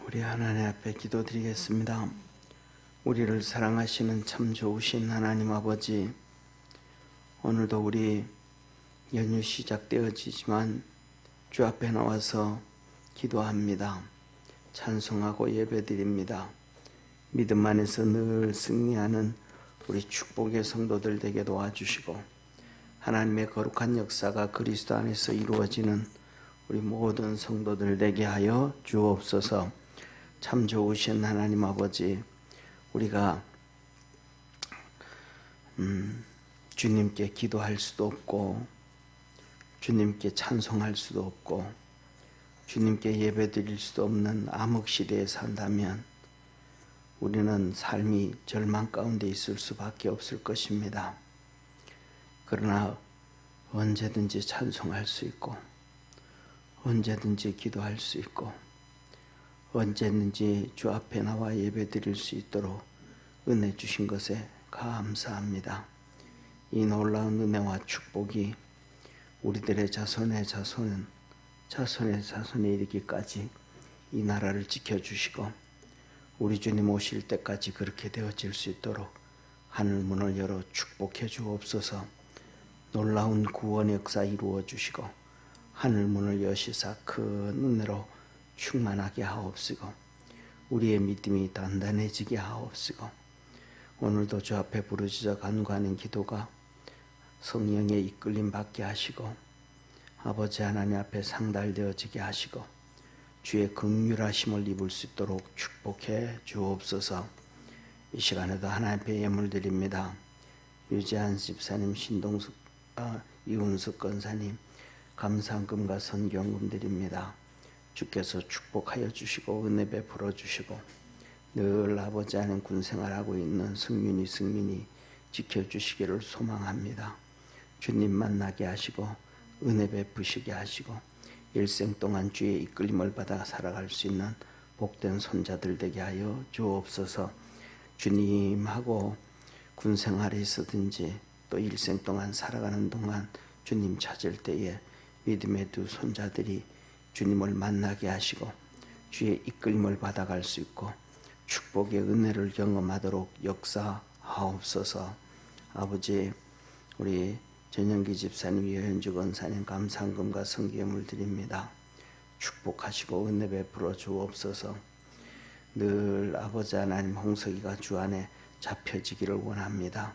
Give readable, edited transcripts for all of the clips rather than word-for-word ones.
우리 하나님 앞에 기도드리겠습니다. 우리를 사랑하시는 참 좋으신 하나님 아버지, 오늘도 우리 연휴 시작되어지지만 주 앞에 나와서 기도합니다. 찬송하고 예배드립니다. 믿음 안에서 늘 승리하는 우리 축복의 성도들 되게 도와주시고, 하나님의 거룩한 역사가 그리스도 안에서 이루어지는 우리 모든 성도들 되게 하여 주옵소서. 참 좋으신 하나님 아버지, 우리가 주님께 기도할 수도 없고, 주님께 찬송할 수도 없고, 주님께 예배드릴 수도 없는 암흑시대에 산다면 우리는 삶이 절망 가운데 있을 수밖에 없을 것입니다. 그러나 언제든지 찬송할 수 있고, 언제든지 기도할 수 있고, 언제든지 주 앞에 나와 예배드릴 수 있도록 은혜 주신 것에 감사합니다. 이 놀라운 은혜와 축복이 우리들의 자손에 이르기까지 이 나라를 지켜주시고, 우리 주님 오실 때까지 그렇게 되어질 수 있도록 하늘 문을 열어 축복해 주옵소서. 놀라운 구원의 역사 이루어 주시고, 하늘 문을 여시사 큰 은혜로 충만하게 하옵시고, 우리의 믿음이 단단해지게 하옵시고, 오늘도 주 앞에 부르짖어 간구하는 기도가 성령의 이끌림 받게 하시고, 아버지 하나님 앞에 상달되어지게 하시고, 주의 긍휼하심을 입을 수 있도록 축복해 주옵소서. 이 시간에도 하나님 앞에 예물 드립니다. 유재한 집사님, 이운석 권사님 감사금과 선경금 드립니다. 주께서 축복하여 주시고 은혜 베풀어 주시고, 늘 아버지 안에 군생활하고 있는 승민이 지켜주시기를 소망합니다. 주님 만나게 하시고 은혜 베푸시게 하시고, 일생 동안 주의 이끌림을 받아 살아갈 수 있는 복된 손자들 되게 하여 주옵소서. 주님하고 군생활에 있었든지 또 일생 동안 살아가는 동안 주님 찾을 때에 믿음의 두 손자들이 주님을 만나게 하시고 주의 이끌림을 받아갈 수 있고 축복의 은혜를 경험하도록 역사하옵소서. 아버지, 우리 전영기 집사님, 여현주 권사님 감사금과 성기금을 드립니다. 축복하시고 은혜 베풀어 주옵소서. 늘 아버지 하나님 홍석이가 주 안에 잡혀지기를 원합니다.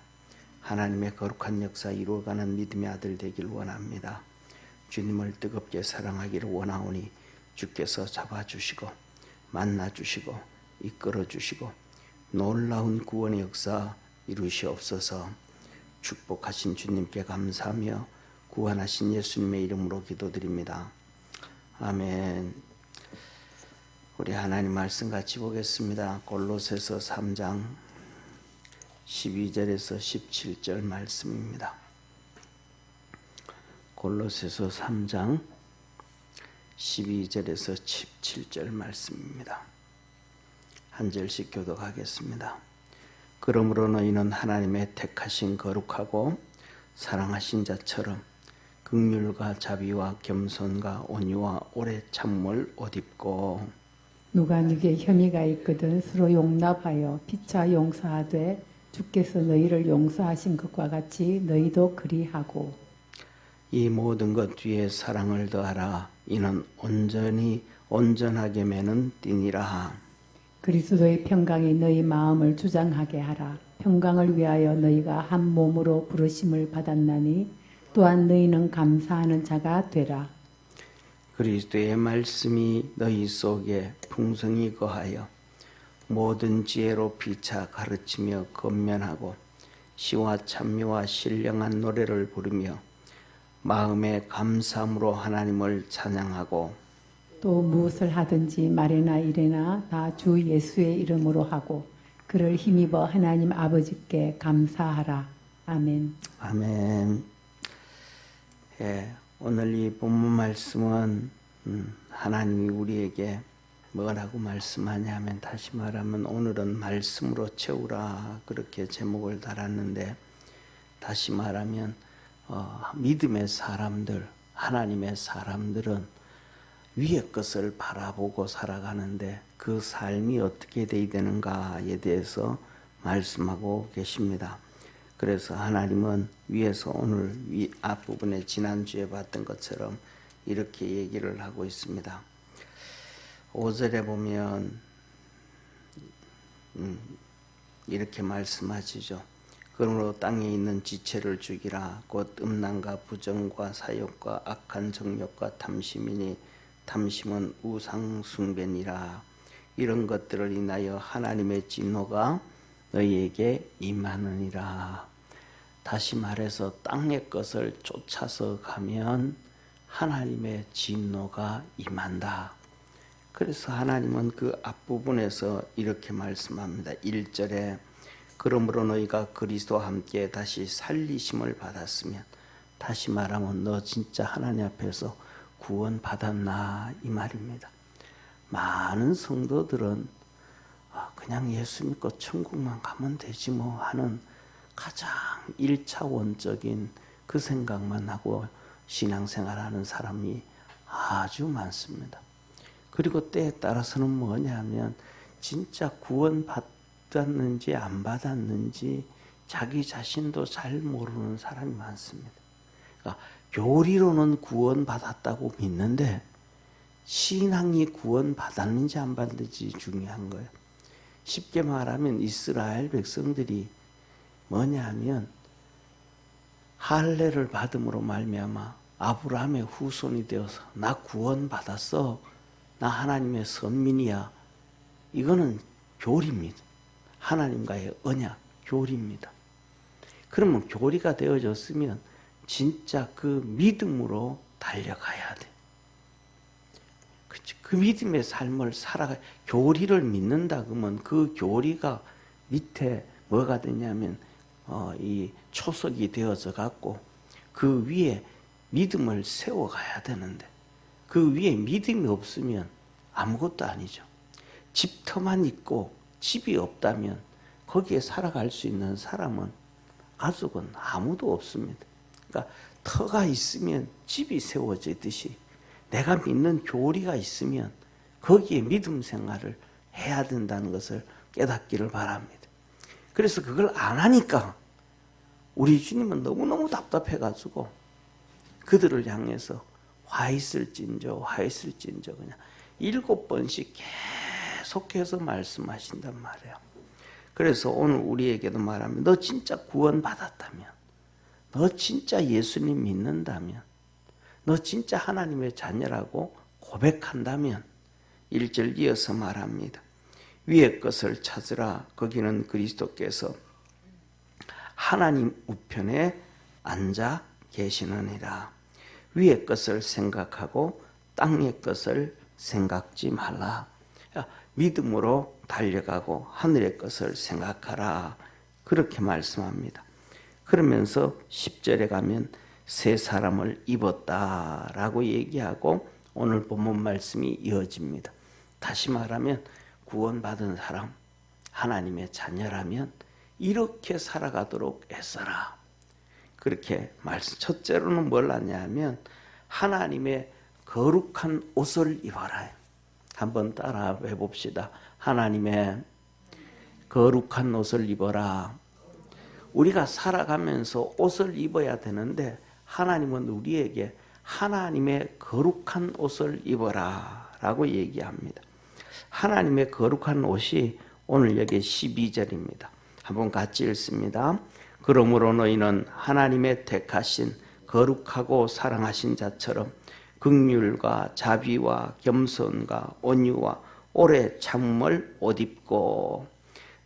하나님의 거룩한 역사 이루어가는 믿음의 아들 되기를 원합니다. 주님을 뜨겁게 사랑하기를 원하오니 주께서 잡아주시고 만나주시고 이끌어주시고 놀라운 구원의 역사 이루시옵소서. 축복하신 주님께 감사하며 구원하신 예수님의 이름으로 기도드립니다. 아멘. 우리 하나님 말씀 같이 보겠습니다. 골로새서 3장 12절에서 17절 말씀입니다. 골로새서 3장 12절에서 17절 말씀입니다. 한 절씩 교독하겠습니다. 그러므로 너희는 하나님의 택하신 거룩하고 사랑하신 자처럼 긍휼과 자비와 겸손과 온유와 오래 참음을 옷 입고, 누가 네게 혐의가 있거든 서로 용납하여 피차 용서하되 주께서 너희를 용서하신 것과 같이 너희도 그리하고, 이 모든 것 뒤에 사랑을 더하라. 이는 온전하게 매는 띠니라. 그리스도의 평강이 너희 마음을 주장하게 하라. 평강을 위하여 너희가 한 몸으로 부르심을 받았나니 또한 너희는 감사하는 자가 되라. 그리스도의 말씀이 너희 속에 풍성히 거하여 모든 지혜로 피차 가르치며 권면하고 시와 찬미와 신령한 노래를 부르며 마음의 감사함으로 하나님을 찬양하고, 또 무엇을 하든지 말이나 이래나 다 주 예수의 이름으로 하고 그를 힘입어 하나님 아버지께 감사하라. 아멘. 아멘. 오늘 이 본문 말씀은 하나님이 우리에게 뭐라고 말씀하냐면, 다시 말하면 오늘은 말씀으로 채우라 그렇게 제목을 달았는데, 다시 말하면 믿음의 사람들, 하나님의 사람들은 위의 것을 바라보고 살아가는데 그 삶이 어떻게 돼야 되는가에 대해서 말씀하고 계십니다. 그래서 하나님은 위에서 오늘 앞부분에 지난주에 봤던 것처럼 이렇게 얘기를 하고 있습니다. 5절에 보면 이렇게 말씀하시죠. 그러므로 땅에 있는 지체를 죽이라. 곧 음란과 부정과 사욕과 악한 정욕과 탐심이니 탐심은 우상 숭배니라. 이런 것들을 인하여 하나님의 진노가 너희에게 임하느니라. 다시 말해서 땅의 것을 쫓아서 가면 하나님의 진노가 임한다. 그래서 하나님은 그 앞부분에서 이렇게 말씀합니다. 1절에 그러므로 너희가 그리스도와 함께 다시 살리심을 받았으면, 다시 말하면 너 진짜 하나님 앞에서 구원 받았나 이 말입니다. 많은 성도들은 그냥 예수 믿고 천국만 가면 되지 뭐 하는 가장 1차원적인 그 생각만 하고 신앙생활하는 사람이 아주 많습니다. 그리고 때에 따라서는 뭐냐면 진짜 구원 받았는지 안 받았는지 자기 자신도 잘 모르는 사람이 많습니다. 그러니까 교리로는 구원 받았다고 믿는데 신앙이 구원 받았는지 안 받았는지 중요한 거예요. 쉽게 말하면 이스라엘 백성들이 뭐냐면 할례를 받음으로 말미암아 아브라함의 후손이 되어서 나 구원 받았어, 나 하나님의 선민이야, 이거는 교리입니다. 하나님과의 언약, 교리입니다. 그러면 교리가 되어졌으면 진짜 그 믿음으로 달려가야 돼. 그 믿음의 삶을 살아가. 교리를 믿는다 그러면 그 교리가 밑에 뭐가 되냐면 이 초석이 되어져 갖고 그 위에 믿음을 세워가야 되는데 그 위에 믿음이 없으면 아무것도 아니죠. 집터만 있고 집이 없다면 거기에 살아갈 수 있는 사람은, 가족은 아무도 없습니다. 그러니까 터가 있으면 집이 세워지듯이 내가 믿는 교리가 있으면 거기에 믿음 생활을 해야 된다는 것을 깨닫기를 바랍니다. 그래서 그걸 안 하니까 우리 주님은 너무너무 답답해가지고 그들을 향해서 화 있을진저 그냥 7번씩 계속해서 말씀하신단 말이에요. 그래서 오늘 우리에게도 말하면 너 진짜 구원 받았다면, 너 진짜 예수님 믿는다면, 너 진짜 하나님의 자녀라고 고백한다면 1절 이어서 말합니다. 위의 것을 찾으라. 거기는 그리스도께서 하나님 우편에 앉아 계시느니라. 위의 것을 생각하고 땅의 것을 생각지 말라. 믿음으로 달려가고 하늘의 것을 생각하라. 그렇게 말씀합니다. 그러면서 10절에 가면 새 사람을 입었다라고 얘기하고 오늘 본문 말씀이 이어집니다. 다시 말하면 구원받은 사람, 하나님의 자녀라면 이렇게 살아가도록 애써라. 그렇게 말씀. 첫째로는 뭘 하냐면 하나님의 거룩한 옷을 입어라. 한번 따라 해봅시다. 하나님의 거룩한 옷을 입어라. 우리가 살아가면서 옷을 입어야 되는데 하나님은 우리에게 하나님의 거룩한 옷을 입어라 라고 얘기합니다. 하나님의 거룩한 옷이 오늘 여기 12절입니다. 한번 같이 읽습니다. 그러므로 너희는 하나님의 택하신 거룩하고 사랑하신 자처럼 긍휼과 자비와 겸손과 온유와 오래 참음을 옷 입고.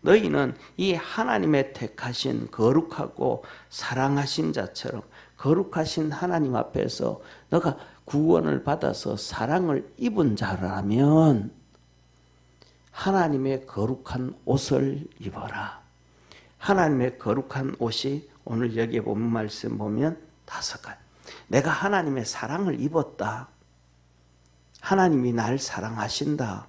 너희는 이 하나님의 택하신 거룩하고 사랑하신 자처럼, 거룩하신 하나님 앞에서 너가 구원을 받아서 사랑을 입은 자라면 하나님의 거룩한 옷을 입어라. 하나님의 거룩한 옷이 오늘 여기에 보면 말씀 보면 5가지. 내가 하나님의 사랑을 입었다. 하나님이 날 사랑하신다.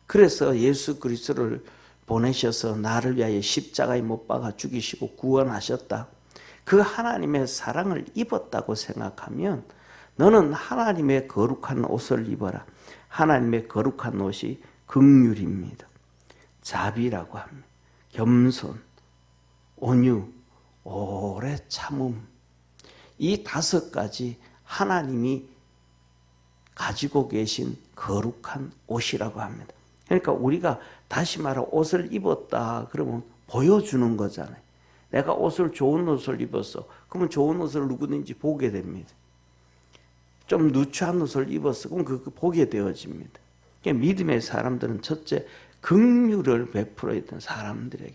그래서 예수 그리스도를 보내셔서 나를 위하여 십자가에 못 박아 죽이시고 구원하셨다. 그 하나님의 사랑을 입었다고 생각하면 너는 하나님의 거룩한 옷을 입어라. 하나님의 거룩한 옷이 긍휼입니다. 자비라고 합니다. 겸손, 온유, 오래 참음. 이 5가지 하나님이 가지고 계신 거룩한 옷이라고 합니다. 그러니까 우리가 다시 말해 옷을 입었다 그러면 보여주는 거잖아요. 내가 좋은 옷을 입었어. 그러면 좋은 옷을 누구든지 보게 됩니다. 좀 누추한 옷을 입었어. 그럼 그거 보게 되어집니다. 그러니까 믿음의 사람들은 첫째, 긍휼을 베풀어야 되는 사람들에게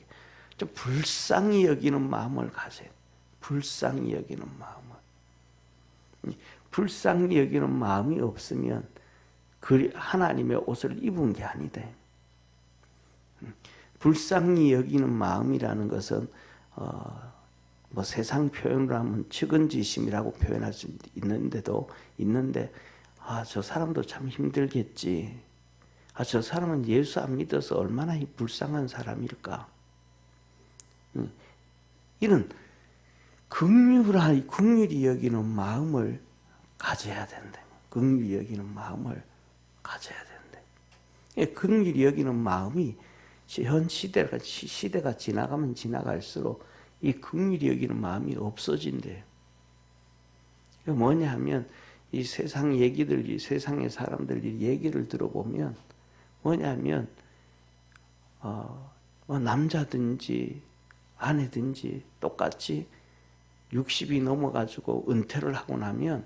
좀 불쌍히 여기는 마음을 가져야 돼요. 불쌍히 여기는 마음을. 불쌍히 여기는 마음이 없으면 그 하나님의 옷을 입은 게 아니다. 불쌍히 여기는 마음이라는 것은 뭐 세상 표현으로 하면 측은지심이라고 표현할 수 있는데 저 사람도 참 힘들겠지. 저 사람은 예수 안 믿어서 얼마나 불쌍한 사람일까. 이런 긍휼히 여기는 마음을 가져야 된다. 긍휼히 여기는 마음을 가져야 된다. 긍휼히 여기는 마음이 현 시대가 지나가면 지나갈수록 이 긍휼히 여기는 마음이 없어진대요. 뭐냐 하면 이 세상 얘기들, 세상의 사람들 얘기를 들어보면 뭐냐 하면 남자든지 아내든지 똑같이 60이 넘어가지고 은퇴를 하고 나면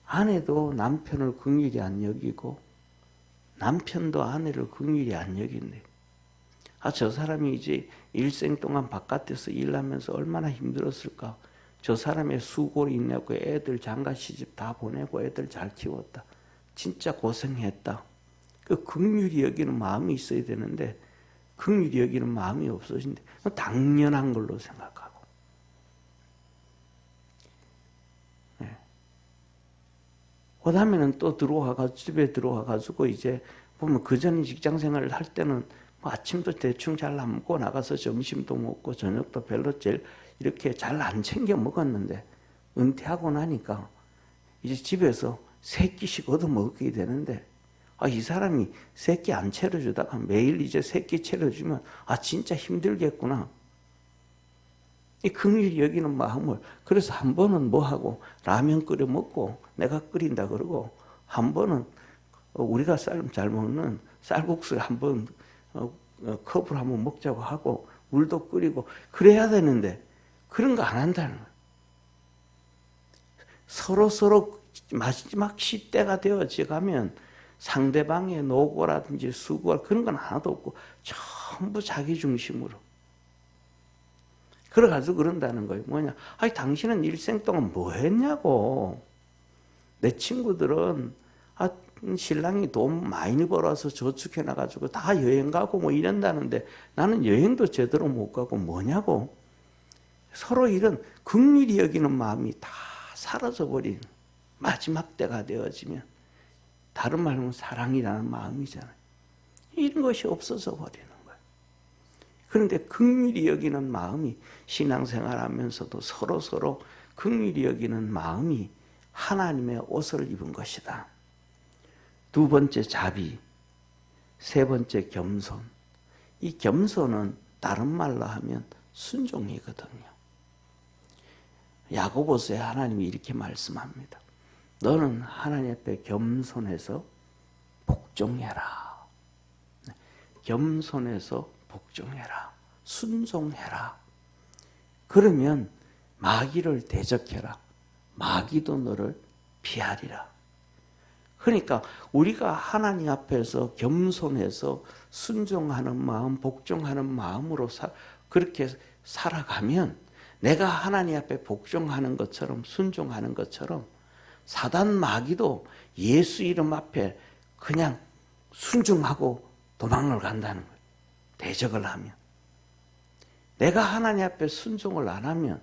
아내도 남편을 긍휼히 안 여기고 남편도 아내를 긍휼히 안 여긴대. 저 사람이 이제 일생 동안 바깥에서 일하면서 얼마나 힘들었을까. 저 사람의 수고를 인내고 애들 장가 시집 다 보내고 애들 잘 키웠다. 진짜 고생했다. 그 긍휼히 여기는 마음이 있어야 되는데 긍휼히 여기는 마음이 없어진대. 당연한 걸로 생각하고. 그 다음에는 또 집에 들어와가지고 이제 보면 그전 직장 생활을 할 때는 뭐 아침도 대충 잘 안 먹고 나가서 점심도 먹고 저녁도 별로 이렇게 잘 안 챙겨 먹었는데 은퇴하고 나니까 이제 집에서 3끼씩 얻어 먹게 되는데 이 사람이 3끼 안 차려주다가 매일 이제 3끼 차려주면 진짜 힘들겠구나. 이 긍휼히 여기는 마음을 그래서 한 번은 뭐 하고 라면 끓여 먹고 내가 끓인다 그러고 한 번은 우리가 잘 먹는 쌀국수를 한번 컵으로 한번 먹자고 하고 물도 끓이고 그래야 되는데 그런 거 안 한다는 거예요. 서로 마지막 시대가 되어져 가면 상대방의 노고라든지 수고 그런 건 하나도 없고 전부 자기 중심으로 그래가지고 그런다는 거예요. 뭐냐? 당신은 일생 동안 뭐 했냐고. 내 친구들은 신랑이 돈 많이 벌어서 저축해놔가지고 다 여행 가고 뭐 이런다는데 나는 여행도 제대로 못 가고 뭐냐고. 서로 이런 긍휼히 여기는 마음이 다 사라져버린 마지막 때가 되어지면 다른 말로 하면 사랑이라는 마음이잖아요. 이런 것이 없어져 버리는 거예요. 그런데 긍휼히 여기는 마음이 신앙생활하면서도 서로 긍휼히 여기는 마음이 하나님의 옷을 입은 것이다. 2번째 자비, 3번째 겸손. 이 겸손은 다른 말로 하면 순종이거든요. 야고보서에 하나님이 이렇게 말씀합니다. 너는 하나님 앞에 겸손해서 복종해라. 겸손해서 복종해라. 순종해라. 그러면 마귀를 대적해라. 마귀도 너를 피하리라. 그러니까 우리가 하나님 앞에서 겸손해서 순종하는 마음, 복종하는 마음으로 그렇게 살아가면 내가 하나님 앞에 복종하는 것처럼 순종하는 것처럼 사단 마귀도 예수 이름 앞에 그냥 순종하고 도망을 간다는 거예요. 대적을 하면. 내가 하나님 앞에 순종을 안 하면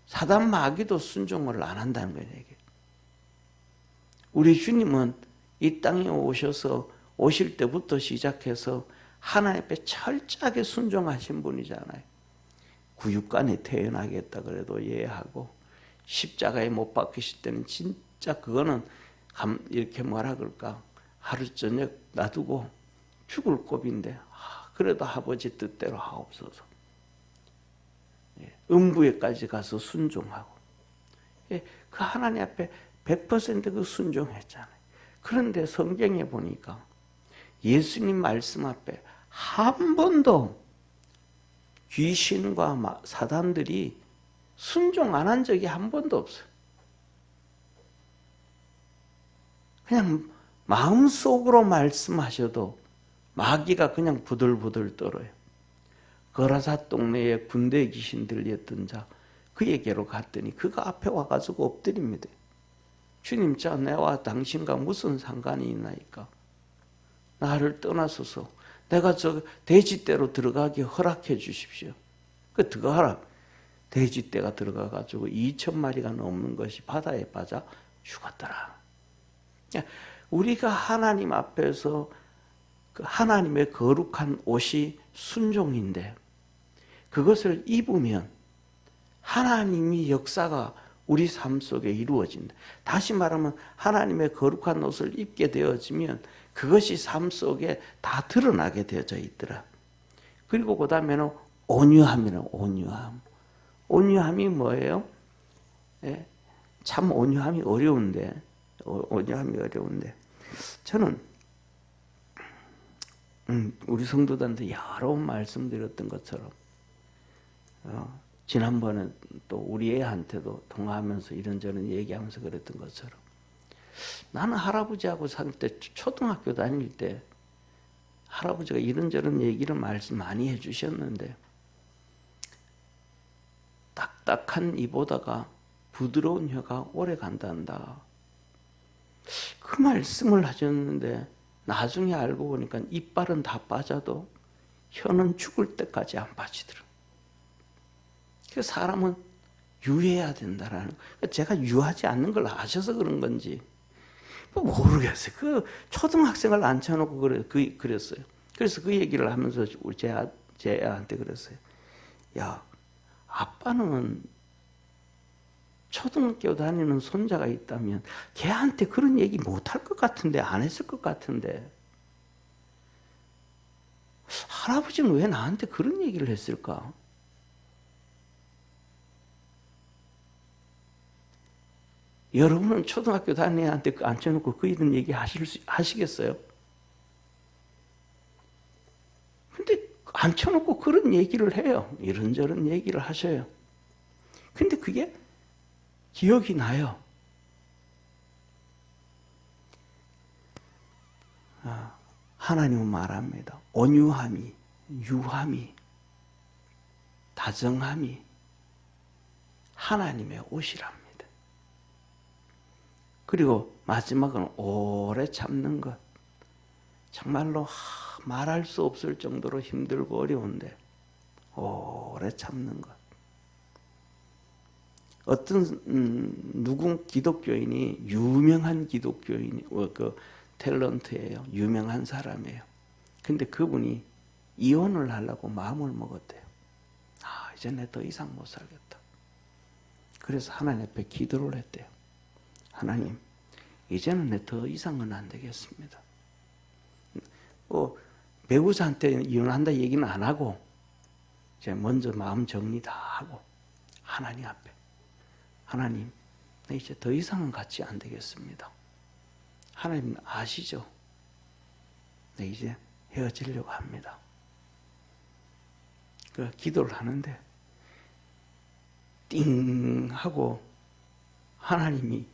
사단 마귀도 순종을 안 한다는 거예요. 우리 주님은 이 땅에 오실 때부터 시작해서 하나님 앞에 철저하게 순종하신 분이잖아요. 구육간에 태어나겠다 그래도 예하고 십자가에 못 박히실 때는 진짜 그거는 이렇게 뭐라 그럴까, 하루 저녁 놔두고 죽을 꼽인데 그래도 아버지 뜻대로 하옵소서. 음부에까지 가서 순종하고, 그 하나님 앞에 100% 순종했잖아요. 그런데 성경에 보니까 예수님 말씀 앞에 한 번도 귀신과 사단들이 순종 안 한 적이 한 번도 없어요. 그냥 마음속으로 말씀하셔도 마귀가 그냥 부들부들 떨어요. 거라사 동네에 군대 귀신 들렸던 자, 그에게로 갔더니 그가 앞에 와가지고 엎드립니다. 주님, 자 내와 당신과 무슨 상관이 있나이까? 나를 떠나소서. 내가 저 돼지떼로 들어가게 허락해 주십시오. 그 들어가라. 돼지떼가 들어가가지고 2,000마리가 넘는 것이 바다에 빠져 죽었더라. 우리가 하나님 앞에서 그 하나님의 거룩한 옷이 순종인데, 그것을 입으면 하나님의 역사가 우리 삶 속에 이루어진다. 다시 말하면 하나님의 거룩한 옷을 입게 되어지면 그것이 삶 속에 다 드러나게 되어져 있더라. 그리고 그 다음에는 온유함이라는 온유함. 온유함이 뭐예요? 참 온유함이 어려운데, 저는 우리 성도들한테 여러 번 말씀드렸던 것처럼, 지난번에 또 우리 애한테도 통화하면서 이런저런 얘기하면서 그랬던 것처럼, 나는 할아버지하고 살 때, 초등학교 다닐 때 할아버지가 이런저런 얘기를 말씀 많이 해주셨는데, 딱딱한 이보다가 부드러운 혀가 오래 간단다. 그 말씀을 하셨는데 나중에 알고 보니까 이빨은 다 빠져도 혀는 죽을 때까지 안 빠지더라. 그 사람은 유해야 된다라는 거. 제가 유하지 않는 걸 아셔서 그런 건지 모르겠어요. 그 초등학생을 앉혀놓고 그랬어요. 그래서 그 얘기를 하면서 제 애한테 그랬어요. 야, 아빠는 초등학교 다니는 손자가 있다면 걔한테 그런 얘기 못할 것 같은데, 안 했을 것 같은데, 할아버지는 왜 나한테 그런 얘기를 했을까? 여러분은 초등학교 다니는 애한테 앉혀놓고 그 이런 얘기 하시겠어요? 근데 앉혀놓고 그런 얘기를 해요. 이런저런 얘기를 하셔요. 근데 그게 기억이 나요. 하나님은 말합니다. 온유함이, 유함이, 다정함이 하나님의 옷이랍니다. 그리고 마지막은 오래 참는 것. 정말로 말할 수 없을 정도로 힘들고 어려운데 오래 참는 것. 어떤 누군 기독교인이, 유명한 기독교인이, 그 탤런트예요. 유명한 사람이에요. 근데 그분이 이혼을 하려고 마음을 먹었대요. 이제 내 더 이상 못 살겠다. 그래서 하나님 앞에 기도를 했대요. 하나님, 이제는 내 더 이상은 안 되겠습니다. 배우자한테 이혼한다 얘기는 안 하고, 제가 먼저 마음 정리 다 하고 하나님 앞에, 하나님, 나 이제 더 이상은 같이 안 되겠습니다. 하나님 아시죠? 나 이제 헤어지려고 합니다. 그 기도를 하는데 띵 하고 하나님이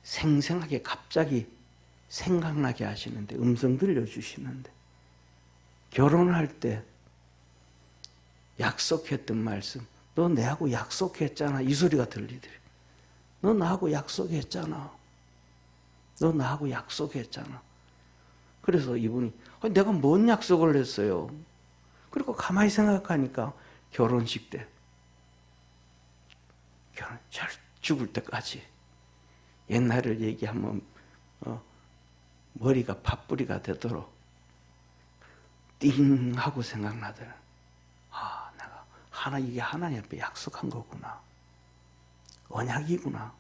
생생하게 갑자기 생각나게 하시는데, 음성 들려주시는데, 결혼할 때 약속했던 말씀, 너 내하고 약속했잖아, 이 소리가 들리더래. 너 나하고 약속했잖아. 너 나하고 약속했잖아. 그래서 이분이 내가 뭔 약속을 했어요? 그리고 가만히 생각하니까 결혼식 때 잘 죽을 때까지 옛날을 얘기하면 머리가 팥뿌리가 되도록 띵 하고 생각나더라. 내가 이게 하나님 앞에 약속한 거구나. 언약이구나.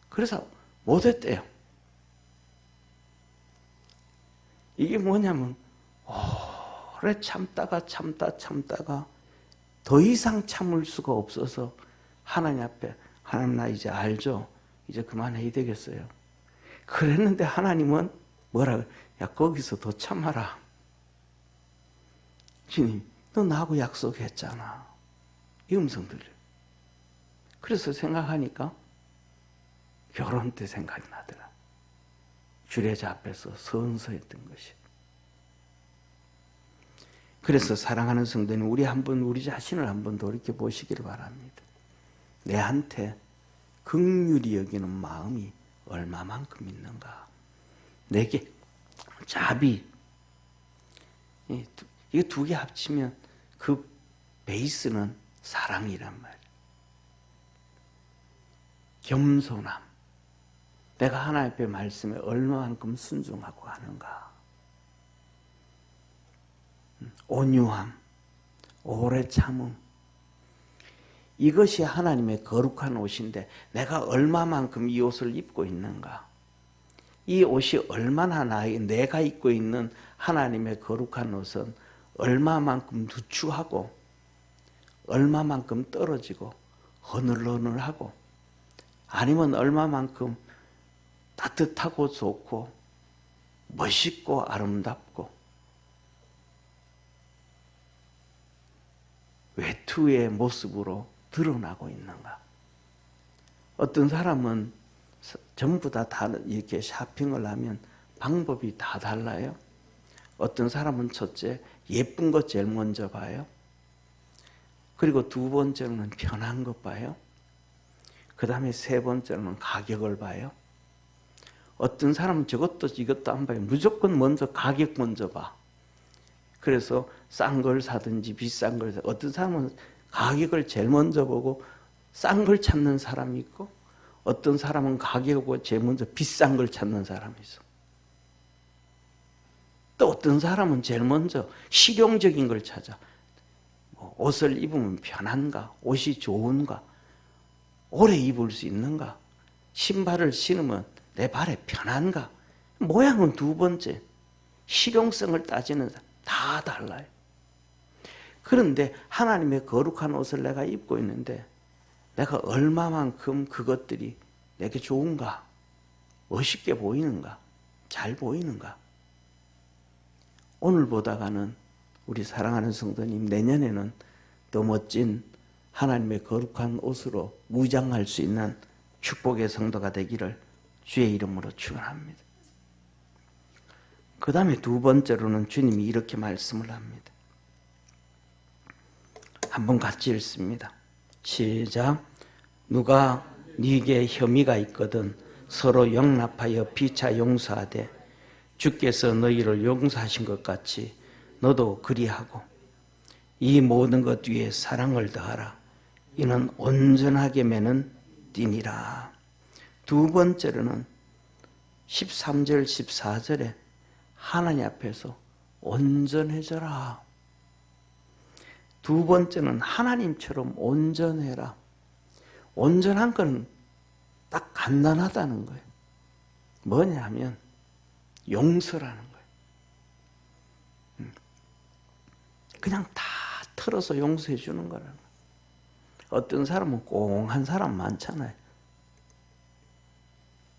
그래서 못했대요. 이게 뭐냐면 오래 참다가 더 이상 참을 수가 없어서 하나님 앞에 하나님 나 이제 알죠? 이제 그만해야 되겠어요. 그랬는데 하나님은 뭐라 야 거기서 더 참아라. 주님 너 나하고 약속했잖아. 이 음성 들려. 그래서 생각하니까 결혼 때 생각이 나더라. 주례자 앞에서 선서했던 것이. 그래서 사랑하는 성도님 우리 자신을 한번 돌이켜 보시기를 바랍니다. 내한테 긍휼히 여기는 마음이 얼마만큼 있는가. 내게 자비 이게 두 개 합치면 그 베이스는 사랑이란 말이에요. 겸손함. 내가 하나님 앞에 말씀에 얼마만큼 순종하고 하는가. 온유함, 오래 참음. 이것이 하나님의 거룩한 옷인데 내가 얼마만큼 이 옷을 입고 있는가. 이 옷이 얼마나 내가 입고 있는 하나님의 거룩한 옷은 얼마만큼 누추하고 얼마만큼 떨어지고 허늘허늘하고 아니면 얼마만큼 따뜻하고 좋고 멋있고 아름답고 외투의 모습으로 드러나고 있는가. 어떤 사람은 전부 다 이렇게 쇼핑을 하면 방법이 다 달라요. 어떤 사람은 첫째 예쁜 것 제일 먼저 봐요. 그리고 두 번째로는 편한 것 봐요. 그 다음에 세 번째로는 가격을 봐요. 어떤 사람은 저것도 이것도 안 봐요. 무조건 먼저 가격 먼저 봐. 그래서 싼 걸 사든지 비싼 걸 사든지. 어떤 사람은 가격을 제일 먼저 보고 싼 걸 찾는 사람이 있고 어떤 사람은 가격을 보고 제일 먼저 비싼 걸 찾는 사람이 있어. 또 어떤 사람은 제일 먼저 실용적인 걸 찾아. 옷을 입으면 편한가? 옷이 좋은가? 오래 입을 수 있는가? 신발을 신으면 내 발에 편한가? 모양은 두 번째. 실용성을 따지는 사람 다 달라요. 그런데 하나님의 거룩한 옷을 내가 입고 있는데 내가 얼마만큼 그것들이 내게 좋은가? 멋있게 보이는가? 잘 보이는가? 오늘 보다가는 우리 사랑하는 성도님 내년에는 더 멋진 하나님의 거룩한 옷으로 무장할 수 있는 축복의 성도가 되기를 주의 이름으로 축원합니다. 그 다음에 두 번째로는 주님이 이렇게 말씀을 합니다. 한번 같이 읽습니다. 시작. 누가 네게 혐의가 있거든 서로 용납하여 피차 용서하되 주께서 너희를 용서하신 것 같이 너도 그리하고 이 모든 것 위에 사랑을 더하라. 이는 온전하게 매는 띠니라. 두 번째로는 13절 14절에 하나님 앞에서 온전해져라. 두 번째는 하나님처럼 온전해라. 온전한 건 딱 간단하다는 거예요. 뭐냐 하면 용서라는 거예요. 그냥 다 털어서 용서해 주는 거라는 거예요. 어떤 사람은 꽁한 사람 많잖아요.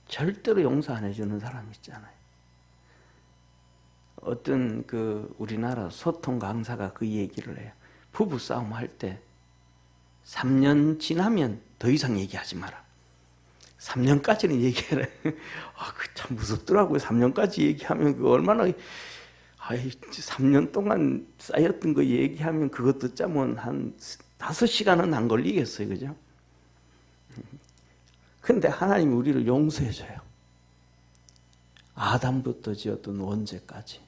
절대로 용서 안 해주는 사람 있잖아요. 어떤 우리나라 소통 강사가 그 얘기를 해요. 부부 싸움 할 때 3년 지나면 더 이상 얘기하지 마라. 3년까지는 얘기해라. 참 무섭더라고요. 3년까지 얘기하면 얼마나 3년 동안 쌓였던 거 얘기하면 그것 듣자면 한 5시간은 안 걸리겠어요. 그죠? 근데 하나님이 우리를 용서해줘요. 아담부터 지었던 원죄까지.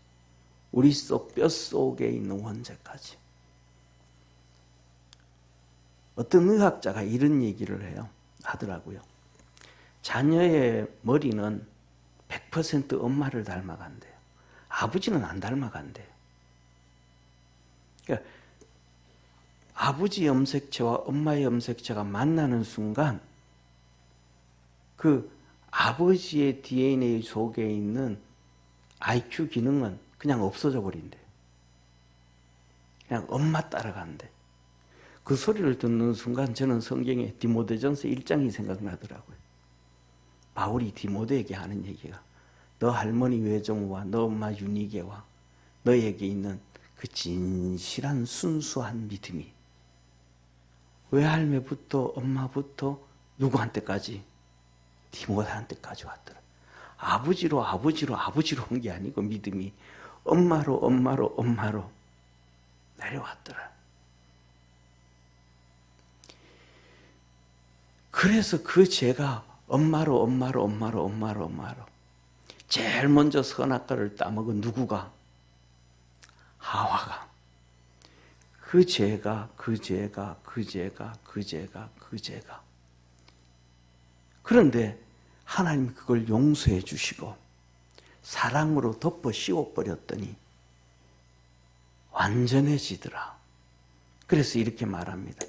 우리 속 뼛속에 있는 원죄까지. 어떤 의학자가 이런 얘기를 하더라고요. 자녀의 머리는 100% 엄마를 닮아간대요. 아버지는 안 닮아간대요. 그러니까 아버지 염색체와 엄마의 염색체가 만나는 순간 그 아버지의 DNA 속에 있는 IQ 기능은 그냥 없어져 버린대. 그냥 엄마 따라간대. 그 소리를 듣는 순간 저는 성경에 디모데전서 1장이 생각나더라고요. 바울이 디모데에게 하는 얘기가 너 할머니 외조모와 너 엄마 유니게와 너에게 있는 그 진실한 순수한 믿음이 외할매부터 엄마부터 누구한테까지? 디모데한테까지 왔더라. 아버지로 온 게 아니고 믿음이 엄마로 내려왔더라. 그래서 그 죄가 엄마로 제일 먼저 선악과를 따먹은 누구가? 하와가. 그 죄가 그런데 하나님이 그걸 용서해 주시고 사랑으로 덮어 씌워버렸더니 완전해지더라. 그래서 이렇게 말합니다.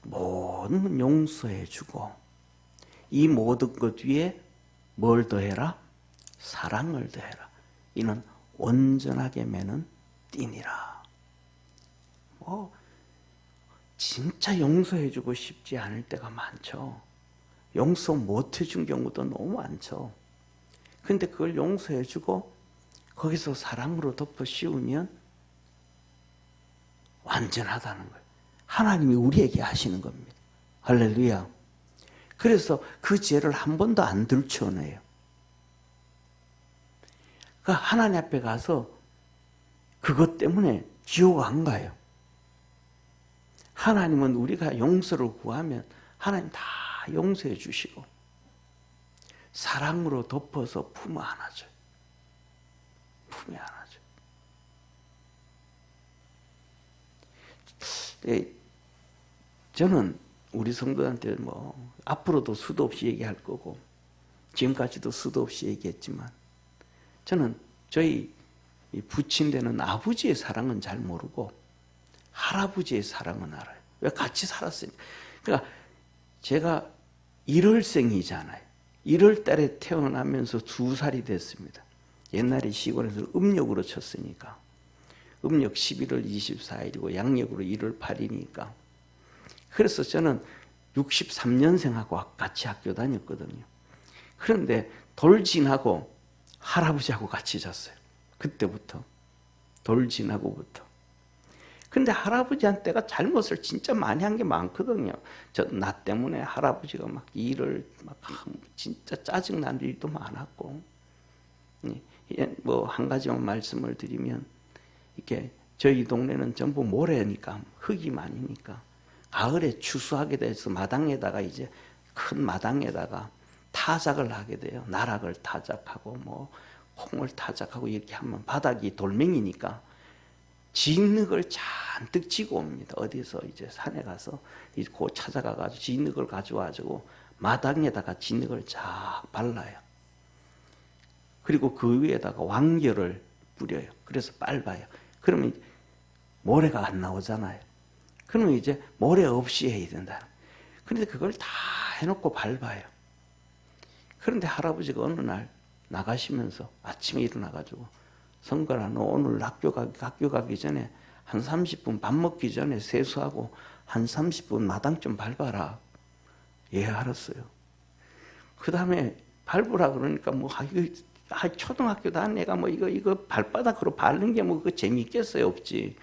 모든 용서해 주고 이 모든 것 위에 뭘 더해라? 사랑을 더해라. 이는 온전하게 매는 띠니라. 진짜 용서해 주고 싶지 않을 때가 많죠. 용서 못 해준 경우도 너무 많죠. 근데 그걸 용서해 주고 거기서 사랑으로 덮어 씌우면 완전하다는 거예요. 하나님이 우리에게 하시는 겁니다. 할렐루야. 그래서 그 죄를 한 번도 안 들춰내요. 그러니까 하나님 앞에 가서 그것 때문에 지옥 안 가요. 하나님은 우리가 용서를 구하면 하나님 다 용서해 주시고 사랑으로 덮어서 품에 안아줘요. 품에 안아줘요. 저는 우리 성도한테 앞으로도 수도 없이 얘기할 거고 지금까지도 수도 없이 얘기했지만 저는 저희 부친되는 아버지의 사랑은 잘 모르고 할아버지의 사랑은 알아요. 왜? 같이 살았으니까. 그러니까 제가 1월생이잖아요. 1월 달에 태어나면서 2살이 됐습니다. 옛날에 시골에서 음력으로 쳤으니까. 음력 11월 24일이고 양력으로 1월 8일이니까. 그래서 저는 63년생하고 같이 학교 다녔거든요. 그런데 돌 지나고 할아버지하고 같이 잤어요. 그때부터. 돌 지나고부터. 근데 할아버지한테가 잘못을 진짜 많이 한 게 많거든요. 나 때문에 할아버지가 막 일을 진짜 짜증난 일도 많았고. 한 가지만 말씀을 드리면, 이렇게 저희 동네는 전부 모래니까, 흙이 많으니까, 가을에 추수하게 돼서 마당에다가 이제 큰 마당에다가 타작을 하게 돼요. 나락을 타작하고 콩을 타작하고 이렇게 하면 바닥이 돌멩이니까 진흙을 잔뜩 지고 옵니다. 어디서 이제 산에 가서 그 찾아가가지고 진흙을 가져와가지고 마당에다가 진흙을 쫙 발라요. 그리고 그 위에다가 왕겨를 뿌려요. 그래서 밟아요. 그러면 모래가 안 나오잖아요. 그러면 이제 모래 없이 해야 된다. 그런데 그걸 다 해놓고 밟아요. 그런데 할아버지가 어느 날 나가시면서 아침에 일어나가지고 성걸아, 너 오늘 학교 가기 전에 한 30분 밥 먹기 전에 세수하고 한 30분 마당 좀 밟아라. 예, 알았어요. 그 다음에 밟으라 그러니까 초등학교 다닌 애가 이거 발바닥으로 밟는 게 그거 재미있겠어요? 없지.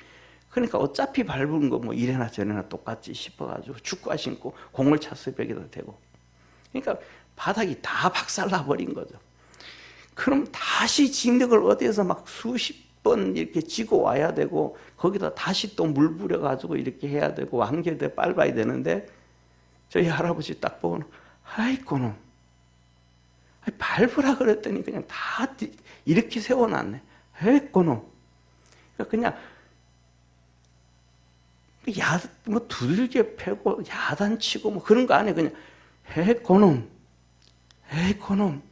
그러니까 어차피 밟은 거 이래나 저래나 똑같지 싶어가지고 축구화 신고 공을 찼어요. 벽에다 대고. 그러니까 바닥이 다 박살나 버린 거죠. 그럼 다시 진흙을 어디에서 수십 번 이렇게 지고 와야 되고 거기다 다시 또 물 부려가지고 이렇게 해야 되고 왕겨대 밟아야 되는데 저희 할아버지 딱 보고 아이고 놈 밟으라 그랬더니 그냥 다 이렇게 세워놨네. 아이고 놈 그냥 두들겨 패고 야단치고 그런 거 안 해. 그냥 아이고 놈 아이고 놈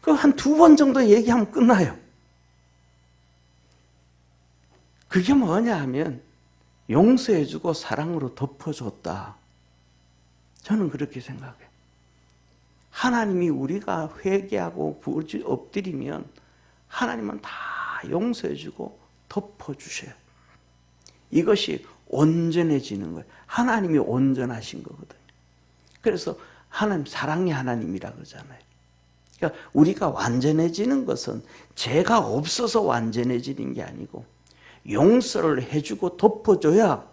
그 한 2번 정도 얘기하면 끝나요. 그게 뭐냐 하면 용서해주고 사랑으로 덮어줬다. 저는 그렇게 생각해요. 하나님이 우리가 회개하고 엎드리면 하나님은 다 용서해주고 덮어주셔요. 이것이 온전해지는 거예요. 하나님이 온전하신 거거든요. 그래서 하나님 사랑의 하나님이라 그러잖아요. 그러니까 우리가 완전해지는 것은 죄가 없어서 완전해지는 게 아니고 용서를 해주고 덮어줘야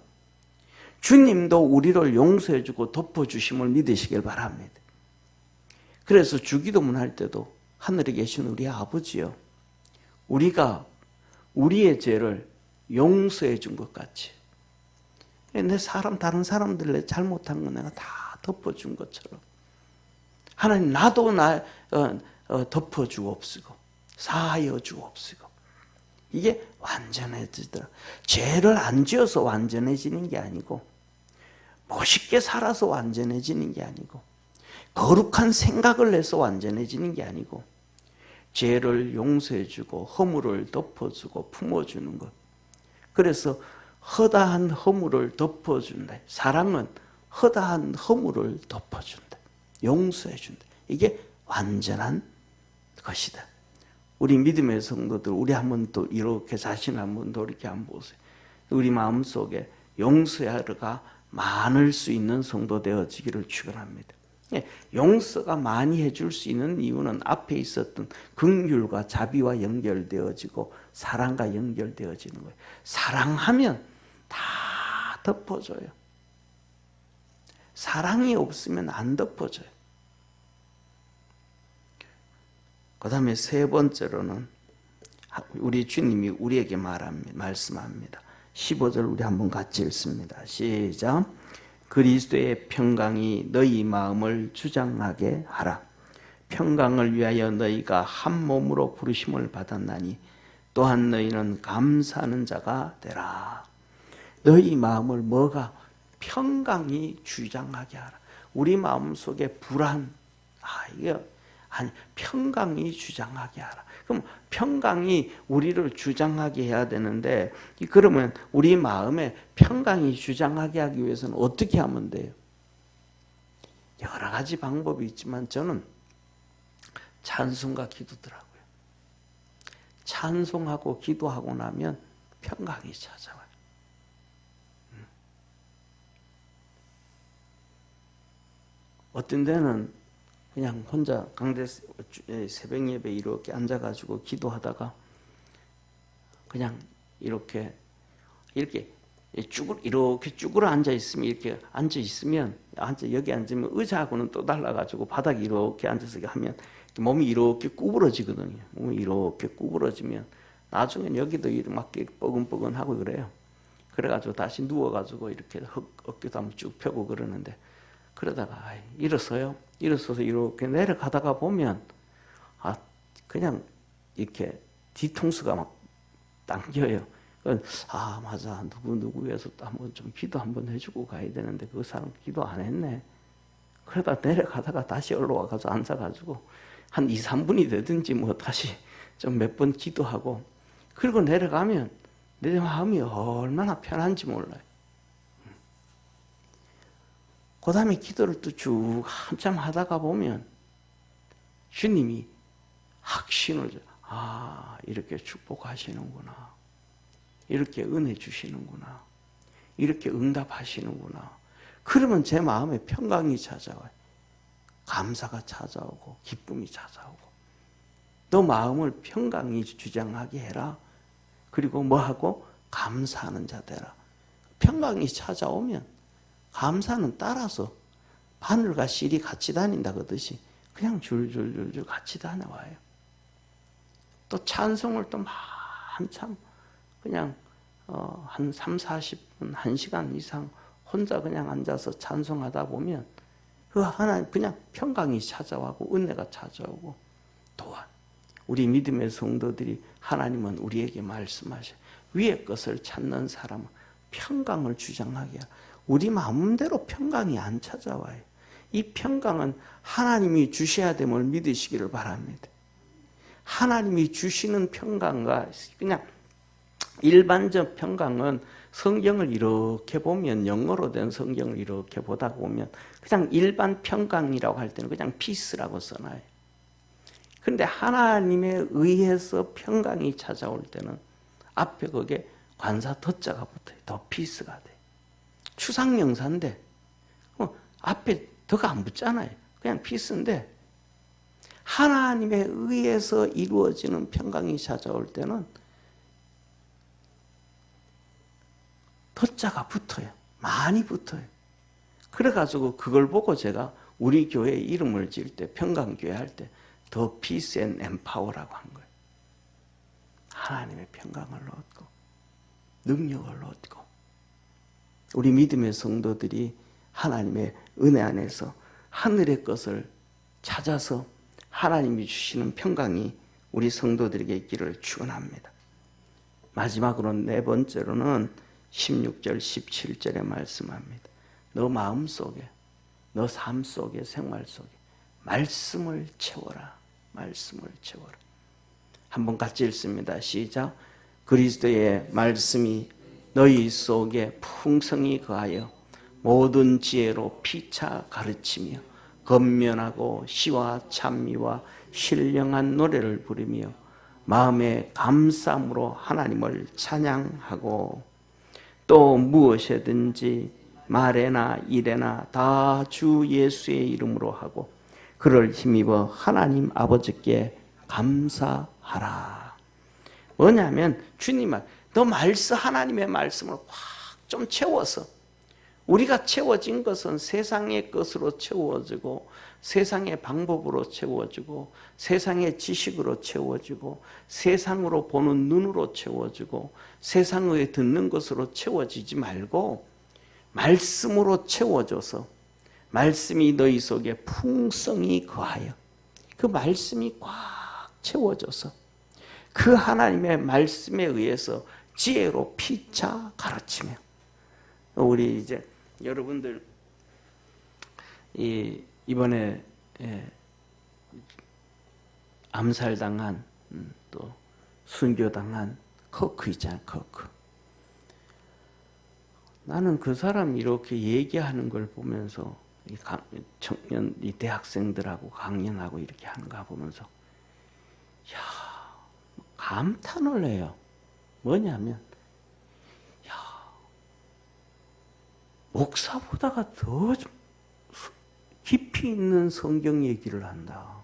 주님도 우리를 용서해주고 덮어주심을 믿으시길 바랍니다. 그래서 주기도문 할 때도 하늘에 계신 우리 아버지요, 우리가 우리의 죄를 용서해 준 것 같이 내 다른 사람들 내 잘못한 거 내가 다 덮어준 것처럼 하나님 나도 덮어주옵시고 사하여 주옵시고. 이게 완전해지더라. 죄를 안 지어서 완전해지는 게 아니고 멋있게 살아서 완전해지는 게 아니고 거룩한 생각을 해서 완전해지는 게 아니고 죄를 용서해주고 허물을 덮어주고 품어주는 것. 그래서 허다한 허물을 덮어준다. 사랑은 허다한 허물을 덮어준다. 용서해준다. 이게 완전한 것이다. 우리 믿음의 성도들, 우리 한번 또 이렇게 자신 한번 돌이켜 한번 보세요. 우리 마음속에 용서가 많을 수 있는 성도 되어지기를 축원합니다. 용서가 많이 해줄 수 있는 이유는 앞에 있었던 긍휼과 자비와 연결되어지고 사랑과 연결되어지는 거예요. 사랑하면 다 덮어줘요. 사랑이 없으면 안 덮어줘요. 그 다음에 세 번째로는 우리 주님이 우리에게 말씀합니다. 15절 우리 한번 같이 읽습니다. 시작. 그리스도의 평강이 너희 마음을 주장하게 하라. 평강을 위하여 너희가 한 몸으로 부르심을 받았나니 또한 너희는 감사하는 자가 되라. 너희 마음을 뭐가? 평강이 주장하게 하라. 우리 마음속에 불안, 평강이 주장하게 하라. 그럼 평강이 우리를 주장하게 해야 되는데, 그러면 우리 마음에 평강이 주장하게 하기 위해서는 어떻게 하면 돼요? 여러 가지 방법이 있지만 저는 찬송과 기도더라고요. 찬송하고 기도하고 나면 평강이 찾아와요. 어떤 데는 그냥 혼자 강대 새벽 예배 이렇게 앉아가지고 기도하다가 그냥 이렇게 쭈그러 앉아 있으면 여기 앉으면 의자하고는 또 달라가지고 바닥에 이렇게 앉아서 하면 몸이 이렇게 구부러지거든요. 몸이 이렇게 구부러지면 나중엔 여기도 막 뻐근뻐근하고 그래요. 그래가지고 다시 누워가지고 이렇게 어깨도 한번 쭉 펴고 그러는데, 그러다가 일어서서 이렇게 내려가다가 보면 그냥 이렇게 뒤통수가 막 당겨요. 맞아, 누구 위해서 또 한번 좀 기도 한번 해주고 가야 되는데 그 사람 기도 안 했네. 그러다 내려가다가 다시 올라와가지고 앉아가지고 한 2, 3분이 되든지 뭐 다시 좀 몇 번 기도하고, 그리고 내려가면 내 마음이 얼마나 편한지 몰라요. 그 다음에 기도를 또 쭉 한참 하다가 보면 주님이 확신을 줘요. 이렇게 축복하시는구나. 이렇게 은혜 주시는구나. 이렇게 응답하시는구나. 그러면 제 마음에 평강이 찾아와요. 감사가 찾아오고 기쁨이 찾아오고. 너 마음을 평강이 주장하게 해라. 그리고 뭐하고? 감사하는 자 되라. 평강이 찾아오면 감사는 따라서 바늘과 실이 같이 다닌다 그러듯이 그냥 줄줄줄줄 같이 다녀와요. 또 찬송을 또 한참 그냥 한 3, 40분, 1시간 이상 혼자 그냥 앉아서 찬송하다 보면 그 하나님 그냥 평강이 찾아오고 은혜가 찾아오고, 또한 우리 믿음의 성도들이 하나님은 우리에게 말씀하셔요. 위의 것을 찾는 사람은 평강을 주장하게 해요. 우리 마음대로 평강이 안 찾아와요. 이 평강은 하나님이 주셔야 됨을 믿으시기를 바랍니다. 하나님이 주시는 평강과 그냥 일반적 평강은 성경을 이렇게 보면, 영어로 된 성경을 이렇게 보다 보면 그냥 일반 평강이라고 할 때는 그냥 피스라고 써놔요. 그런데 하나님에 의해서 평강이 찾아올 때는 앞에 거기에 관사 더자가 붙어요. 더 피스가 돼. 추상명사인데 앞에 더가 안 붙잖아요. 그냥 피스인데 하나님에 의해서 이루어지는 평강이 찾아올 때는 더자가 붙어요. 많이 붙어요. 그래가지고 그걸 보고 제가 우리 교회 이름을 지을 때 평강교회 할 때 더 피스 앤 엠파워라고 한 거예요. 하나님의 평강을 얻고 능력을 얻고 우리 믿음의 성도들이 하나님의 은혜 안에서 하늘의 것을 찾아서 하나님이 주시는 평강이 우리 성도들에게 있기를 축원합니다. 마지막으로 네 번째로는 16절 17절에 말씀합니다. 너 마음속에 너 삶 속에 생활 속에 말씀을 채워라. 말씀을 채워라. 한번 같이 읽습니다. 시작. 그리스도의 말씀이 너희 속에 풍성히 거하여 모든 지혜로 피차 가르치며 건면하고 시와 찬미와 신령한 노래를 부르며 마음의 감사함으로 하나님을 찬양하고 또 무엇이든지 말에나 일에나 다 주 예수의 이름으로 하고 그를 힘입어 하나님 아버지께 감사하라. 뭐냐면 주님 너 말씀 하나님의 말씀을 확 좀 채워서 우리가 채워진 것은 세상의 것으로 채워지고 세상의 방법으로 채워지고 세상의 지식으로 채워지고 세상으로 보는 눈으로 채워지고 세상에 듣는 것으로 채워지지 말고 말씀으로 채워져서 말씀이 너희 속에 풍성히 거하여 그 말씀이 꽉 채워져서 그 하나님의 말씀에 의해서 지혜로 피차 가르치며 우리 이제 여러분들 이번에 암살당한 또 순교당한 커크 있잖아요. 커크. 나는 그 사람 이렇게 얘기하는 걸 보면서 청년 이 대학생들하고 강연하고 이렇게 하는 거 보면서 감탄을 해요. 뭐냐면 목사보다가 더 깊이 있는 성경 얘기를 한다.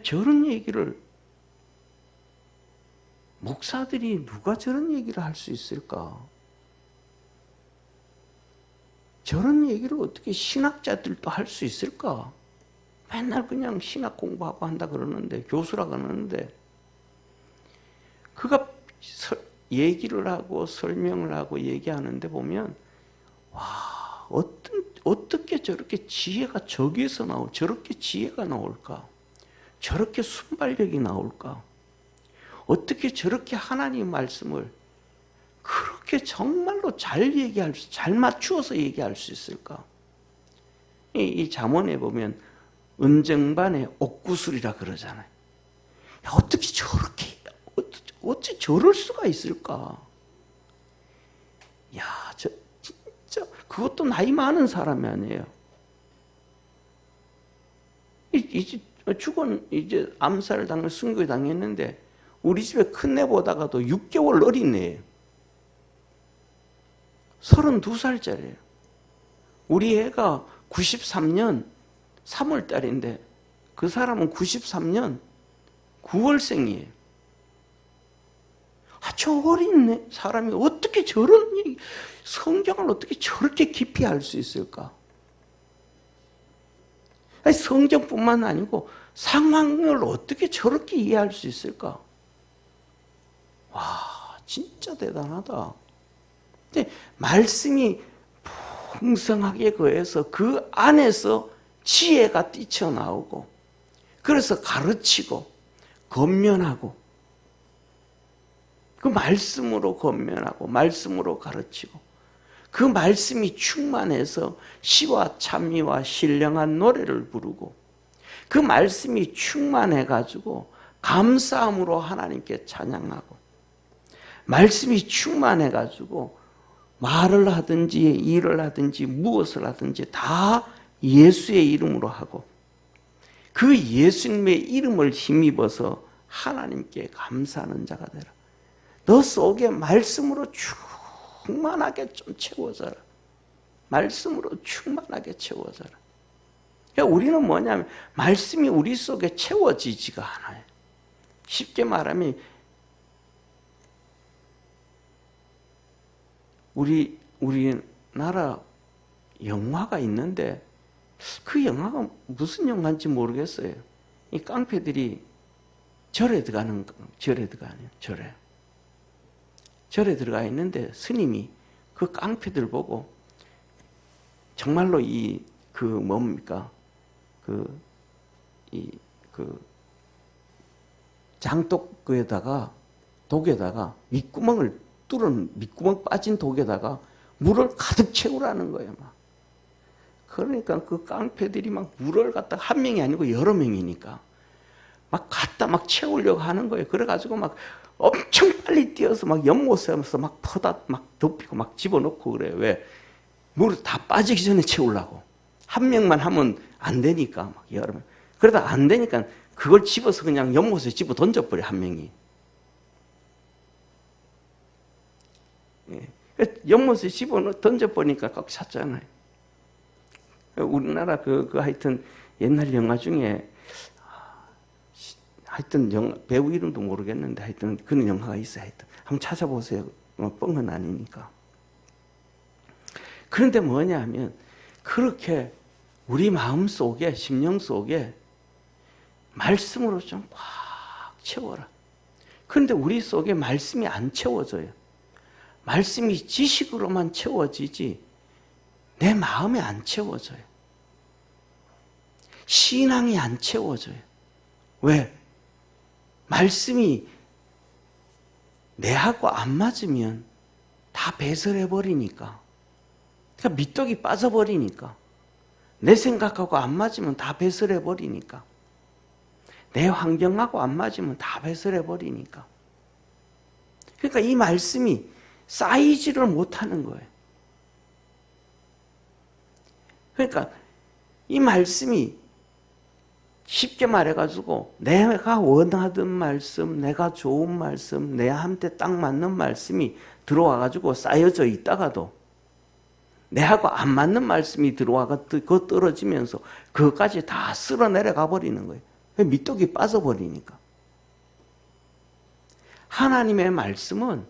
저런 얘기를 목사들이 누가 저런 얘기를 할 수 있을까? 저런 얘기를 어떻게 신학자들도 할 수 있을까? 맨날 그냥 신학 공부하고 한다 그러는데 교수라고 하는데 그가 얘기를 하고 설명을 하고 얘기하는데 보면 와 어떻게 저렇게 지혜가 저기에서 저렇게 지혜가 나올까? 저렇게 순발력이 나올까? 어떻게 저렇게 하나님 말씀을 그렇게 정말로 잘 맞추어서 얘기할 수 있을까? 이 잠언에 보면 은쟁반의 옥구슬이라 그러잖아요. 어떻게 저렇게 어찌 저럴 수가 있을까? 진짜 그것도 나이 많은 사람이 아니에요. 이제 이제 암살당을 순교당했는데 우리 집에 큰애보다가도 6개월 어린 애예요. 32살짜리예요. 우리 애가 93년 3월달인데 그 사람은 93년 9월생이에요. 저 어린 사람이 어떻게 저런 성경을 어떻게 저렇게 깊이 알 수 있을까? 성경뿐만 아니고 상황을 어떻게 저렇게 이해할 수 있을까? 와, 진짜 대단하다. 근데 말씀이 풍성하게 거해서 그 안에서 지혜가 뛰쳐나오고 그래서 가르치고 권면하고 그 말씀으로 권면하고 말씀으로 가르치고 그 말씀이 충만해서 시와 찬미와 신령한 노래를 부르고 그 말씀이 충만해가지고 감사함으로 하나님께 찬양하고 말씀이 충만해가지고 말을 하든지 일을 하든지 무엇을 하든지 다 예수의 이름으로 하고 그 예수님의 이름을 힘입어서 하나님께 감사하는 자가 되라. 너 속에 말씀으로 충만하게 좀 채워져라. 말씀으로 충만하게 채워져라. 그러니까 우리는 뭐냐면 말씀이 우리 속에 채워지지가 않아요. 쉽게 말하면 우리나라 영화가 있는데 그 영화가 무슨 영화인지 모르겠어요. 이 깡패들이 절에 들어가요. 절에 들어가 있는데 스님이 그 깡패들 보고 정말로 장독에다가 독에다가 밑구멍 빠진 독에다가 물을 가득 채우라는 거예요. 막. 그러니까 그 깡패들이 막 물을 갖다 한 명이 아니고 여러 명이니까 막 갖다 막 채우려고 하는 거예요. 그래가지고 막 엄청 빨리 뛰어서 막 연못에서 막 퍼다 막 덮이고 막 집어넣고 그래요. 왜? 물을 다 빠지기 전에 채우려고. 한 명만 하면 안 되니까 막 여러 명. 그러다 안 되니까 그걸 집어서 그냥 연못에 집어 던져버려, 한 명이. 예. 연못에 집어 던져버리니까 꽉 찼잖아요. 우리나라 하여튼 옛날 영화 중에 하여튼 배우 이름도 모르겠는데 하여튼 그런 영화가 있어요. 하여튼 한번 찾아보세요. 뻥은 아니니까. 그런데 뭐냐 하면 그렇게 우리 마음 속에, 심령 속에 말씀으로 좀 꽉 채워라. 그런데 우리 속에 말씀이 안 채워져요. 말씀이 지식으로만 채워지지 내 마음에 안 채워져요. 신앙이 안 채워져요. 왜? 말씀이 내하고 안 맞으면 다 배설해버리니까. 그러니까 밑독이 빠져버리니까. 내 생각하고 안 맞으면 다 배설해버리니까. 내 환경하고 안 맞으면 다 배설해버리니까. 그러니까 이 말씀이 쌓이지를 못하는 거예요. 그러니까 이 말씀이 쉽게 말해가지고 내가 원하던 말씀, 내가 좋은 말씀, 내한테 딱 맞는 말씀이 들어와가지고 쌓여져 있다가도 내하고 안 맞는 말씀이 들어와가지고 떨어지면서 그것까지 다 쓸어 내려가 버리는 거예요. 밑독이 빠져버리니까. 하나님의 말씀은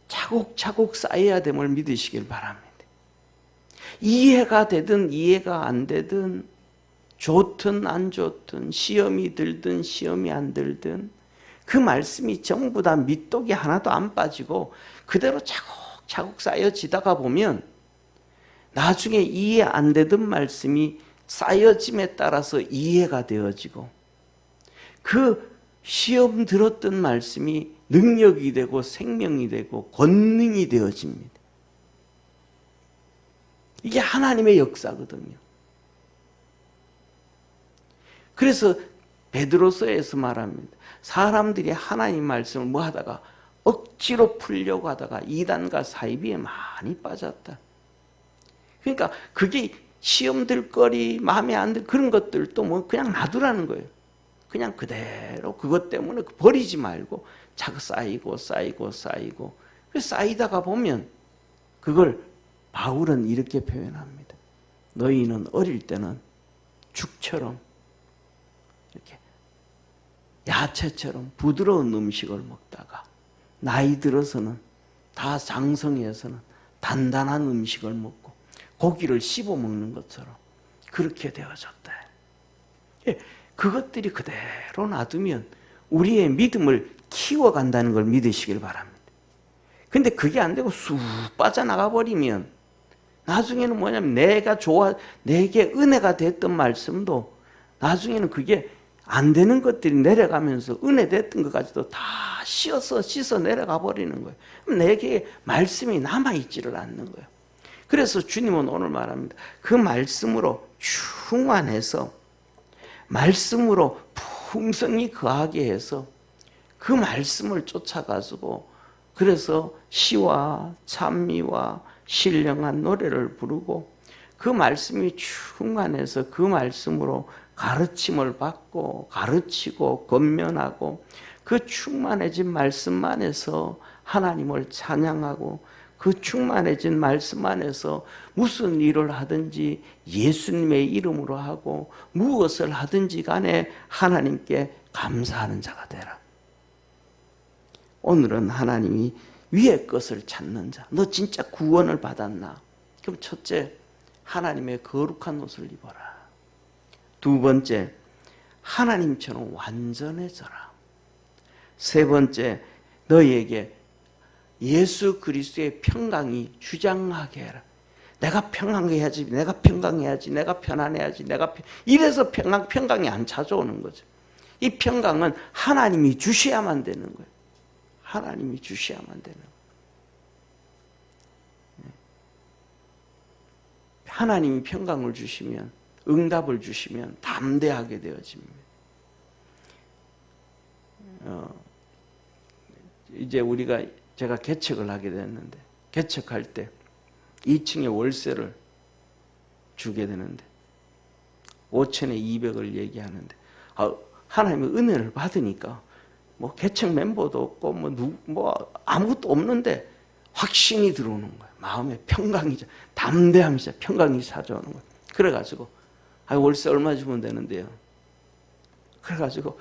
차곡차곡 쌓여야 됨을 믿으시길 바랍니다. 이해가 되든 이해가 안 되든 좋든 안 좋든 시험이 들든 시험이 안 들든 그 말씀이 전부 다 밑독이 하나도 안 빠지고 그대로 차곡차곡 쌓여지다가 보면 나중에 이해 안 되던 말씀이 쌓여짐에 따라서 이해가 되어지고 그 시험 들었던 말씀이 능력이 되고 생명이 되고 권능이 되어집니다. 이게 하나님의 역사거든요. 그래서 베드로서에서 말합니다. 사람들이 하나님 말씀을 뭐 하다가 억지로 풀려고 하다가 이단과 사이비에 많이 빠졌다. 그러니까 그게 시험 들 거리, 마음에 안 들 그런 것들도 뭐 그냥 놔두라는 거예요. 그냥 그대로 그것 때문에 버리지 말고 자꾸 쌓이고 쌓이다가 보면 그걸 바울은 이렇게 표현합니다. 너희는 어릴 때는 죽처럼 이렇게 야채처럼 부드러운 음식을 먹다가 나이 들어서는 다 장성해서는 단단한 음식을 먹고 고기를 씹어 먹는 것처럼 그렇게 되어졌다. 그것들이 그대로 놔두면 우리의 믿음을 키워간다는 걸 믿으시길 바랍니다. 근데 그게 안 되고 쑥 빠져나가 버리면 나중에는 뭐냐면 내게 은혜가 됐던 말씀도 나중에는 그게 안 되는 것들이 내려가면서 은혜 됐던 것까지도 다 씻어 내려가 버리는 거예요. 그럼 내게 말씀이 남아있지를 않는 거예요. 그래서 주님은 오늘 말합니다. 그 말씀으로 충만해서 말씀으로 풍성히 거하게 해서 그 말씀을 쫓아가지고 그래서 시와 찬미와 신령한 노래를 부르고 그 말씀이 충만해서 그 말씀으로 가르침을 받고 가르치고 권면하고 그 충만해진 말씀 안에서 하나님을 찬양하고 그 충만해진 말씀 안에서 무슨 일을 하든지 예수님의 이름으로 하고 무엇을 하든지 간에 하나님께 감사하는 자가 되라. 오늘은 하나님이 위의 것을 찾는 자. 너 진짜 구원을 받았나? 그럼 첫째, 하나님의 거룩한 옷을 입어라. 두 번째, 하나님처럼 완전해져라. 세 번째, 너희에게 예수 그리스도의 평강이 주장하게 해라. 내가 평강해야지, 내가 평강해야지, 내가 편안해야지, 이래서 평강이 안 찾아오는 거죠. 이 평강은 하나님이 주셔야만 되는 거예요. 하나님이 주셔야만 되는 거예요. 하나님이 평강을 주시면, 응답을 주시면 담대하게 되어집니다. 이제 제가 개척을 하게 됐는데, 개척할 때 2층에 월세를 주게 되는데 5천에 200을 얘기하는데, 하나님의 은혜를 받으니까 뭐 개척 멤버도 없고 뭐 아무것도 없는데 확신이 들어오는 거예요. 마음에 평강이자 담대함이자 평강이 찾아오는 거예요. 그래가지고 월세 얼마 주면 되는데요. 그래가지고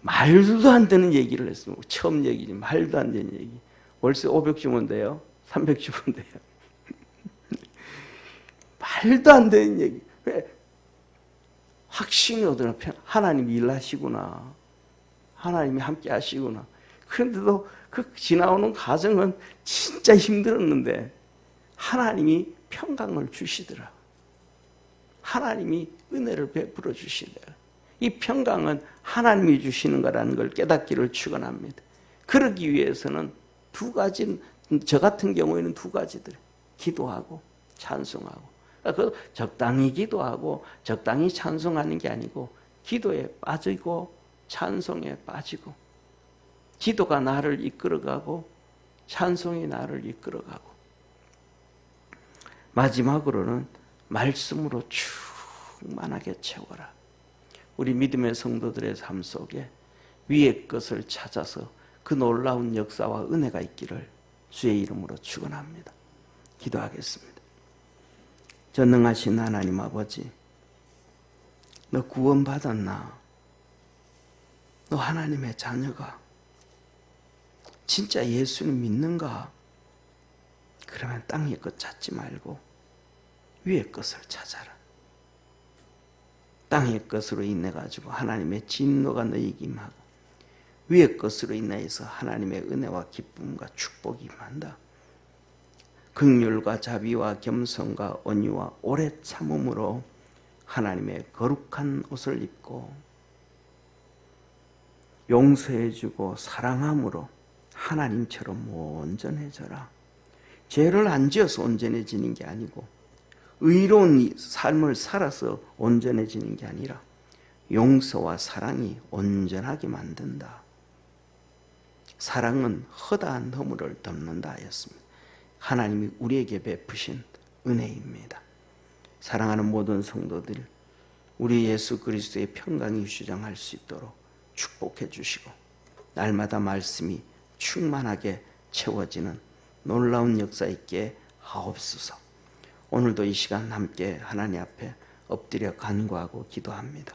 말도 안 되는 얘기를 했어요. 처음 얘기지, 말도 안 되는 얘기. 월세 500 주면 돼요. 300 주면 돼요. 말도 안 되는 얘기. 왜? 확신이 오더라. 하나님이 일하시구나. 하나님이 함께 하시구나. 그런데도 그 지나오는 과정은 진짜 힘들었는데 하나님이 평강을 주시더라. 하나님이 은혜를 베풀어 주시더라. 이 평강은 하나님이 주시는 거라는 걸 깨닫기를 축원합니다. 그러기 위해서는 두 가지, 저 같은 경우에는 두 가지들, 기도하고 찬송하고. 그 적당히 기도하고 적당히 찬송하는 게 아니고 기도에 빠지고 찬송에 빠지고, 기도가 나를 이끌어가고 찬송이 나를 이끌어가고, 마지막으로는 말씀으로 충만하게 채워라. 우리 믿음의 성도들의 삶 속에 위의 것을 찾아서 그 놀라운 역사와 은혜가 있기를 주의 이름으로 축원합니다. 기도하겠습니다. 전능하신 하나님 아버지, 너 구원받았나? 너 하나님의 자녀가 진짜 예수님 믿는가? 그러면 땅의 것 찾지 말고 위의 것을 찾아라. 땅의 것으로 인해 가지고 하나님의 진노가 너희에게 임하고 위의 것으로 인하여서 하나님의 은혜와 기쁨과 축복이 임한다. 긍휼과 자비와 겸손과 온유와 오래 참음으로 하나님의 거룩한 옷을 입고 용서해주고 사랑함으로 하나님처럼 온전해져라. 죄를 안 지어서 온전해지는 게 아니고 의로운 삶을 살아서 온전해지는 게 아니라 용서와 사랑이 온전하게 만든다. 사랑은 허다한 허물을 덮는다 하였습니다. 하나님이 우리에게 베푸신 은혜입니다. 사랑하는 모든 성도들, 우리 예수 그리스도의 평강이 주장할 수 있도록 축복해 주시고 날마다 말씀이 충만하게 채워지는 놀라운 역사 있게 하옵소서. 오늘도 이 시간 함께 하나님 앞에 엎드려 간구하고 기도합니다.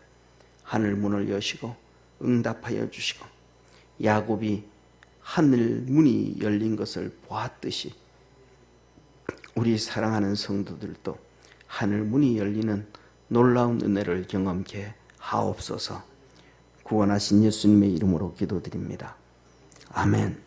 하늘 문을 여시고 응답하여 주시고 야곱이 하늘 문이 열린 것을 보았듯이 우리 사랑하는 성도들도 하늘 문이 열리는 놀라운 은혜를 경험케 하옵소서. 구원하신 예수님의 이름으로 기도드립니다. 아멘.